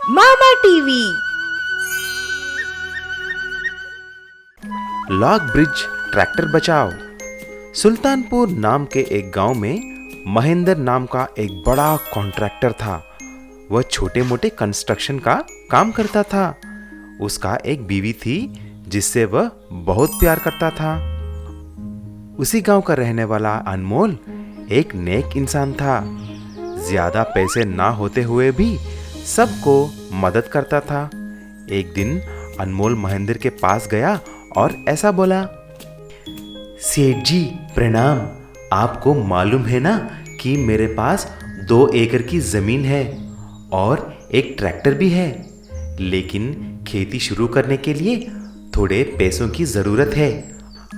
मामा TV. Lock bridge tractor बचाओ। सुल्तानपुर नाम के एक गांव में महेंद्र नाम का एक बड़ा कॉन्ट्रैक्टर था। वह छोटे मोटे कंस्ट्रक्शन का काम करता था। उसका एक बीवी थी जिससे वह बहुत प्यार करता था। उसी गांव का रहने वाला अनमोल एक नेक इंसान था। ज्यादा पैसे ना होते हुए भी सबको मदद करता था। एक दिन अनमोल महेंद्र के पास गया और ऐसा बोला, सेठ जी प्रणाम। आपको मालूम है ना कि मेरे पास 2 एकड़ की जमीन है और एक ट्रैक्टर भी है, लेकिन खेती शुरू करने के लिए थोड़े पैसों की जरूरत है।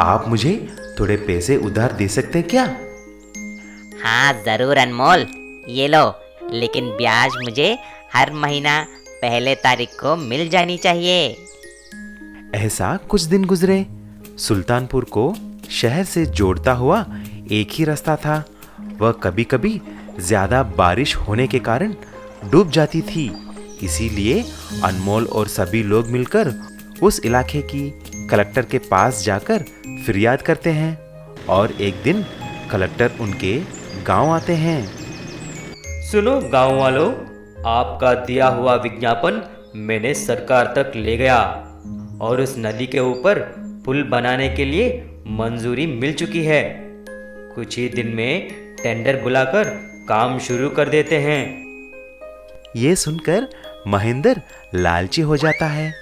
आप मुझे थोड़े पैसे उधार दे सकते हैं क्या? हाँ जरूर अनमोल, ये लो, लेकिन ब्याज मुझे हर महीना पहले तारीख को मिल जानी चाहिए। ऐसा कुछ दिन गुजरे। सुल्तानपुर को शहर से जोड़ता हुआ एक ही रास्ता था। वह कभी कभी ज्यादा बारिश होने के कारण डूब जाती थी। इसीलिए अनमोल और सभी लोग मिलकर उस इलाके की कलेक्टर के पास जाकर फरियाद करते हैं और एक दिन कलेक्टर उनके गांव आते हैं। सुनो गांव वालों, आपका दिया हुआ विज्ञापन मैंने सरकार तक ले गया और उस नदी के ऊपर पुल बनाने के लिए मंजूरी मिल चुकी है। कुछ ही दिन में टेंडर बुलाकर काम शुरू कर देते हैं। ये सुनकर महेंद्र लालची हो जाता है।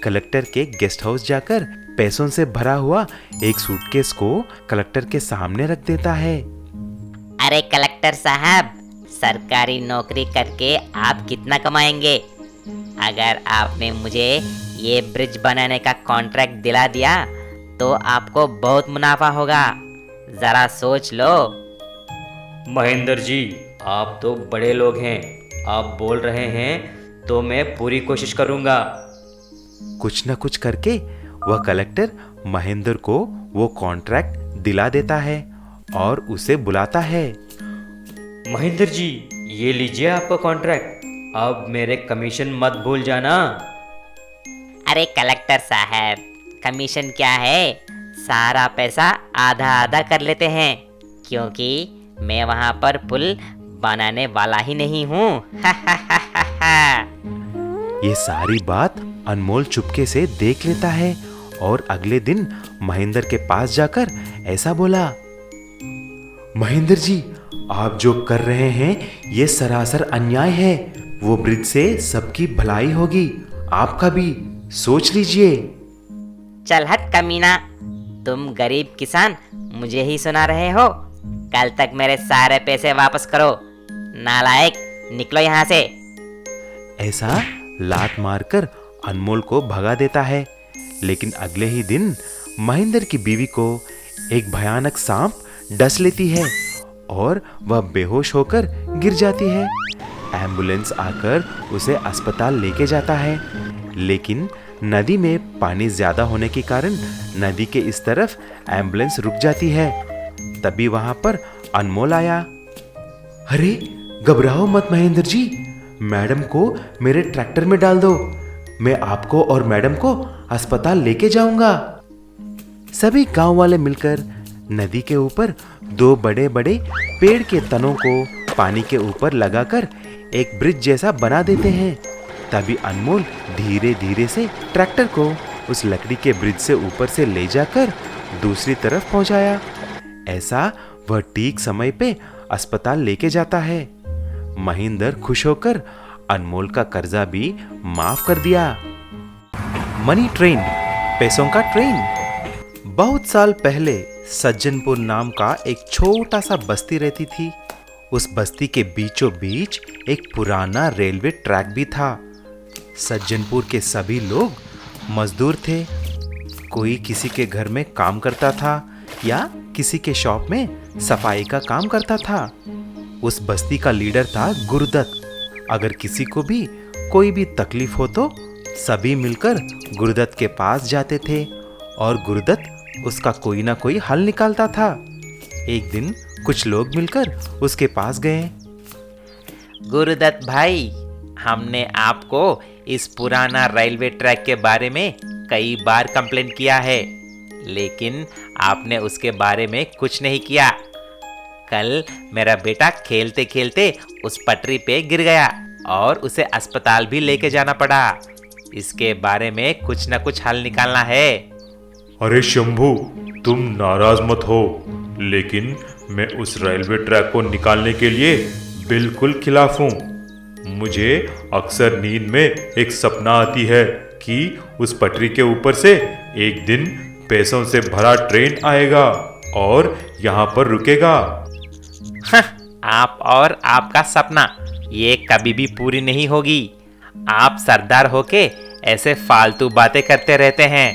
कलेक्टर के गेस्ट हाउस जाकर पैसों से भरा हुआ एक सूटकेस को कलेक्टर के सामने रख देता है। अरे कलेक्टर साहब, सरकारी नौकरी करके आप कितना कमाएंगे? अगर आपने मुझे ये ब्रिज बनाने का कॉन्ट्रैक्ट दिला दिया तो आपको बहुत मुनाफा होगा। जरा सोच लो। महेंद्र जी, आप तो बड़े लोग हैं, आप बोल रहे हैं तो मैं पूरी कोशिश करूंगा। कुछ न कुछ करके वह कलेक्टर महेंद्र को वो कॉन्ट्रैक्ट दिला देता है और उसे बुलाता है। महेंद्र जी, ये लीजिए आपका कॉन्ट्रैक्ट। अब मेरे कमीशन मत भूल जाना। अरे कलेक्टर साहब, कमीशन क्या है? सारा पैसा आधा आधा कर लेते हैं, क्योंकि मैं वहां पर पुल बनाने वाला ही नहीं हूँ। ये सारी बात अनमोल चुपके से देख लेता है और अगले दिन महेंद्र के पास जाकर ऐसा बोला, महेंद्र जी, आप जो कर रहे हैं ये सरासर अन्याय है। वो ब्रिज से सबकी भलाई होगी, आपका भी सोच लीजिए। चल हट कमीना, तुम गरीब किसान मुझे ही सुना रहे हो? कल तक मेरे सारे पैसे वापस करो। नालायक, निकलो यहाँ से। ऐसा लात मारकर अनमोल को भगा देता है। लेकिन अगले ही दिन महेंद्र की बीवी को एक भयानक सांप डस लेती है और वह बेहोश होकर गिर जाती है। एम्बुलेंस आकर उसे अस्पताल लेके जाता है, लेकिन नदी में पानी ज्यादा होने के कारण नदी के इस तरफ एम्बुलेंस रुक जाती है। तभी वहां पर अनमोल आया। अरे घबराओ मत महेंद्र जी, मैडम को मेरे ट्रैक्टर में डाल दो, मैं आपको और मैडम को अस्पताल लेके जाऊंगा। सभी गांव वाले मिलकर नदी के ऊपर 2 बड़े बड़े पेड़ के तनों को पानी के ऊपर लगाकर एक ब्रिज जैसा बना देते हैं। तभी अनमोल धीरे धीरे से ट्रैक्टर को उस लकड़ी के ब्रिज से ऊपर से ले जाकर दूसरी तरफ पहुंचाया। ऐसा वह ठीक समय पे अस्पताल लेके जाता है। महेंद्र खुश होकर अनमोल का कर्जा भी माफ कर दिया। मनी ट्रेन, पैसों का ट्रेन। बहुत साल पहले सज्जनपुर नाम का एक छोटा सा बस्ती रहती थी। उस बस्ती के बीचों बीच एक पुराना रेलवे ट्रैक भी था। सज्जनपुर के सभी लोग मजदूर थे। कोई किसी के घर में काम करता था या किसी के शॉप में सफाई का काम करता था। उस बस्ती का लीडर था गुरुदत्त। अगर किसी को भी कोई भी तकलीफ हो तो सभी मिलकर गुरुदत्त के पास जाते थे और गुरुदत्त उसका कोई ना कोई हल निकालता था। एक दिन कुछ लोग मिलकर उसके पास गए। गुरुदत्त भाई, हमने आपको इस पुराना रेलवे ट्रैक के बारे में कई बार कंप्लेंट किया है, लेकिन आपने उसके बारे में कुछ नहीं किया। कल मेरा बेटा खेलते खेलते उस पटरी पे गिर गया और उसे अस्पताल भी लेके जाना पड़ा। इसके बारे में कुछ ना कुछ हल निकालना है। अरे शंभू, तुम नाराज मत हो, लेकिन मैं उस रेलवे ट्रैक को निकालने के लिए बिल्कुल खिलाफ हूँ। मुझे अक्सर नींद में एक सपना आती है कि उस पटरी के ऊपर से एक दिन पैसों से भरा ट्रेन आएगा और यहाँ पर रुकेगा। आप और आपका सपना ये कभी भी पूरी नहीं होगी। आप सरदार होके ऐसे फालतू बातें करते रहते हैं।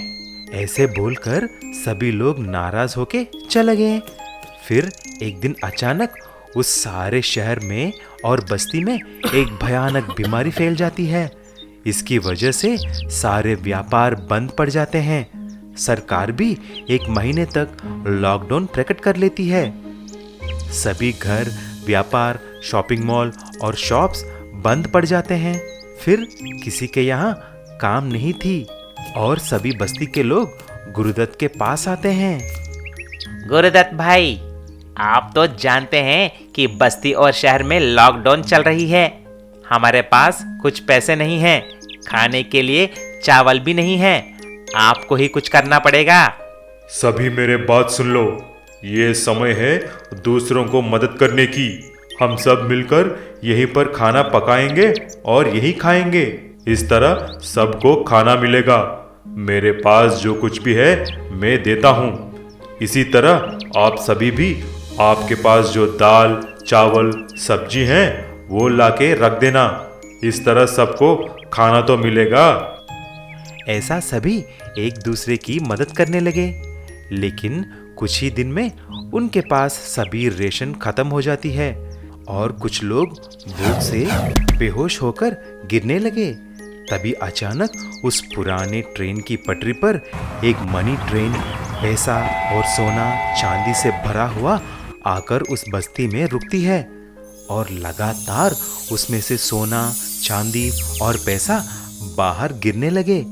ऐसे बोलकर सभी लोग नाराज होके चले गए। फिर एक दिन अचानक उस सारे शहर में और बस्ती में एक भयानक बीमारी फैल जाती है। इसकी वजह से सारे व्यापार बंद पड़ जाते हैं। सरकार भी 1 महीने तक लॉकडाउन प्रकट कर लेती है। सभी घर, व्यापार, शॉपिंग मॉल और शॉप्स बंद पड़ जाते हैं। फिर किसी के यहाँ काम नहीं थी और सभी बस्ती के लोग गुरुदत्त के पास आते हैं। गुरुदत्त भाई, आप तो जानते हैं कि बस्ती और शहर में लॉकडाउन चल रही है। हमारे पास कुछ पैसे नहीं हैं, खाने के लिए चावल भी नहीं है। आपको ही कुछ करना पड़ेगा। सभी मेरे बात सुन लो, ये समय है दूसरों को मदद करने की। हम सब मिलकर यहीं पर खाना पकाएंगे और यही खाएंगे। इस तरह सबको खाना मिलेगा। मेरे पास जो कुछ भी है मैं देता हूँ। इसी तरह आप सभी भी आपके पास जो दाल, चावल, सब्जी हैं वो लाके रख देना। इस तरह सबको खाना तो मिलेगा। ऐसा सभी एक दूसरे की मदद करने लगे, लेकिन कुछ ही दिन में उनके पास सभी रेशन खत्म हो जाती है और कुछ लोग भूख से बेहोश होकर गिरने लगे। तभी अचानक उस पुराने ट्रेन की पटरी पर एक मनी ट्रेन पैसा और सोना चांदी से भरा हुआ आकर उस बस्ती में रुकती है और लगातार उसमें से सोना, चांदी और पैसा बाहर गिरने लगे।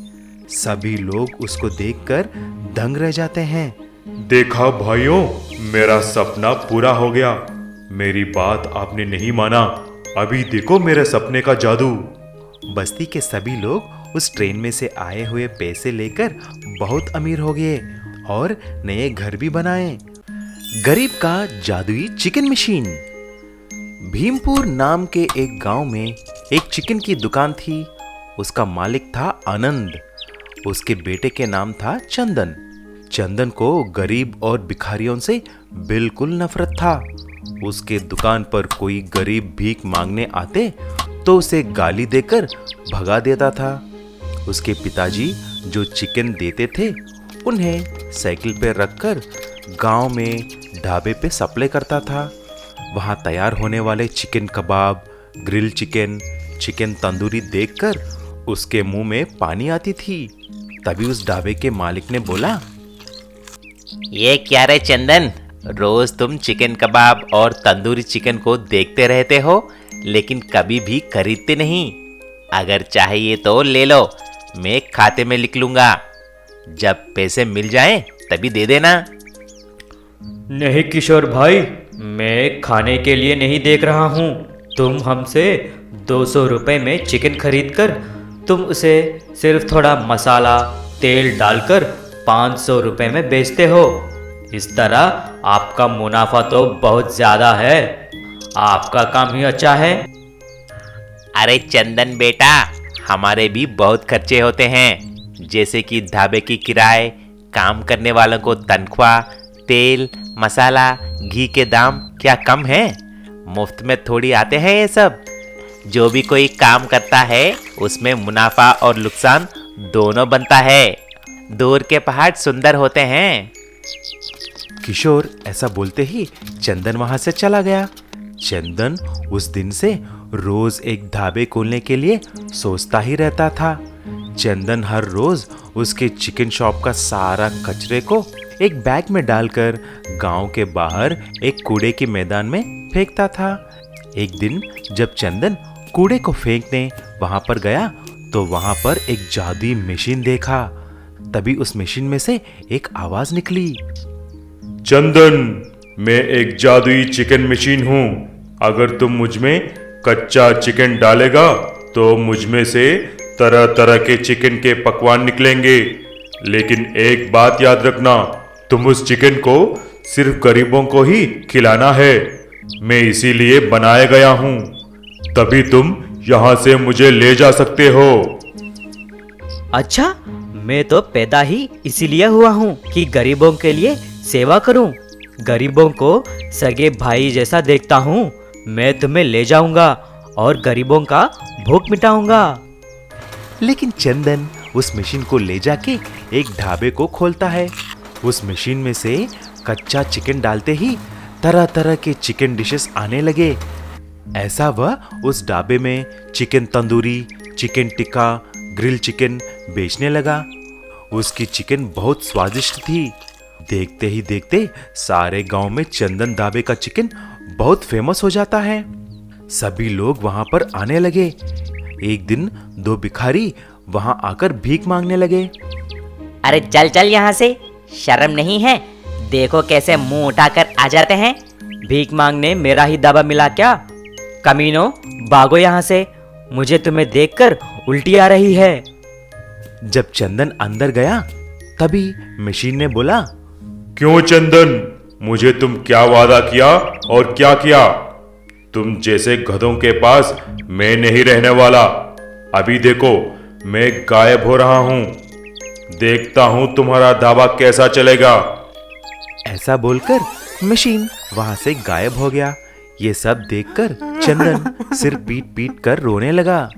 सभी लोग उसको देखकर दंग रह जाते हैं। देखा भाइयों, मेरा सपना पूरा हो गया। मेरी बात आपने नहीं माना। अभी देखो मेरे सपने का जादू। बस्ती के सभी लोग उस ट्रेन में से आए हुए पैसे लेकर बहुत अमीर हो गए और नए घर भी बनाए। गरीब का जादुई चिकन मशीन। भीमपुर नाम के एक गांव में एक चिकन की दुकान थी। उसका मालिक था आनंद। उसके बेटे के नाम था चंदन। चंदन को गरीब और भिखारियों से बिल्कुल नफरत था। उसके दुकान पर कोई गरीब भीख मांगने आते तो उसे गाली देकर भगा देता था। उसके पिताजी जो चिकन देते थे उन्हें साइकिल पर रखकर गांव में ढाबे पे सप्लाई करता था। वहां तैयार होने वाले चिकन कबाब, ग्रिल चिकन, चिकन तंदूरी देखकर उसके मुंह में पानी आती थी। तभी उस ढाबे के मालिक ने बोला, ये क्या रे चंदन, रोज तुम चिकन कबाब और तंदूरी चिकन को देखते रहते हो लेकिन कभी भी खरीदते नहीं। अगर चाहिए तो ले लो, मैं खाते में लिख लूंगा। जब पैसे मिल जाएं तभी दे देना। नहीं किशोर भाई, मैं खाने के लिए नहीं देख रहा हूँ। तुम हमसे 200 रुपये में चिकन खरीद कर तुम उसे सिर्फ थोड़ा मसाला, तेल डालकर 500 रुपये में बेचते हो। इस तरह आपका मुनाफा तो बहुत ज़्यादा है। आपका काम ही अच्छा है। अरे चंदन बेटा, हमारे भी बहुत खर्चे होते हैं, जैसे कि ढाबे की किराए, काम करने वालों को तनख्वाह, तेल, मसाला, घी के दाम क्या कम है? मुफ्त में थोड़ी आते हैं ये सब। जो भी कोई काम करता है उसमें मुनाफा और नुकसान दोनों बनता है। दूर के पहाड़ सुंदर होते हैं। किशोर ऐसा बोलते ही चंदन वहां से चला गया। चंदन उस दिन से रोज एक ढाबे खोलने के लिए सोचता ही रहता था। चंदन हर रोज उसके चिकन शॉप का सारा कचरे को एक बैग में डालकर गांव के बाहर एक कूड़े के मैदान में फेंकता था। एक दिन जब चंदन कूड़े को फेंकने वहां पर गया तो वहां पर एक जादुई मशीन देखा। तभी उस मशीन में से एक आवाज निकली। चंदन, मैं एक जादुई चिकन मशीन हूँ। अगर तुम मुझ में कच्चा चिकन डालेगा तो मुझ में से तरह तरह के चिकन के पकवान निकलेंगे। लेकिन एक बात याद रखना, तुम उस चिकन को सिर्फ गरीबों को ही खिलाना है। मैं इसीलिए बनाया गया हूँ। तभी तुम यहाँ से मुझे ले जा सकते हो। अच्छा, मैं तो पैदा ही इसीलिए हुआ हूँ कि गरीबों के लिए सेवा करूँ। गरीबों को सगे भाई जैसा देखता हूँ। मैं तुम्हें ले जाऊंगा और गरीबों का भूख मिटाऊंगा। लेकिन चंदन उस मशीन को ले जाके एक ढाबे को खोलता है। उस मशीन में से कच्चा चिकन डालते ही तरह तरह के चिकन डिशेस आने लगे। ऐसा वह उस ढाबे में chicken tandoori, chicken tikka, grill chicken बेचने लगा। उसकी चिकन बहुत स्वादिष्ट थी। देखते ही देखते सारे गांव में चंदन ढाबे का चिकन बहुत फेमस हो जाता है। सभी लोग वहां पर आने लगे। एक दिन दो भिखारी वहां आकर भीख मांगने लगे। अरे चल चल यहाँ से, शर्म नहीं है? देखो कैसे मुंह उठाकर आ जाते हैं। भीख मांगने मेरा ही दावा मिला क्या? कमीनो, भागो यहाँ से। मुझे तुम्हें देखकर उल्टी आ रही है। जब चंदन अंदर गया तभी मशीन ने बोला, क्यों चंदन, मुझे तुम क्या वादा किया और क्या किया? तुम जैसे गधों के पास मैं नहीं रहने वाला। अभी देखो, मैं गायब हो रहा हूं। देखता हूं तुम्हारा दावा कैसा चलेगा। ऐसा बोलकर मशीन वहां से गायब हो गया। ये सब देखकर चंदन सिर पीट पीट कर रोने लगा।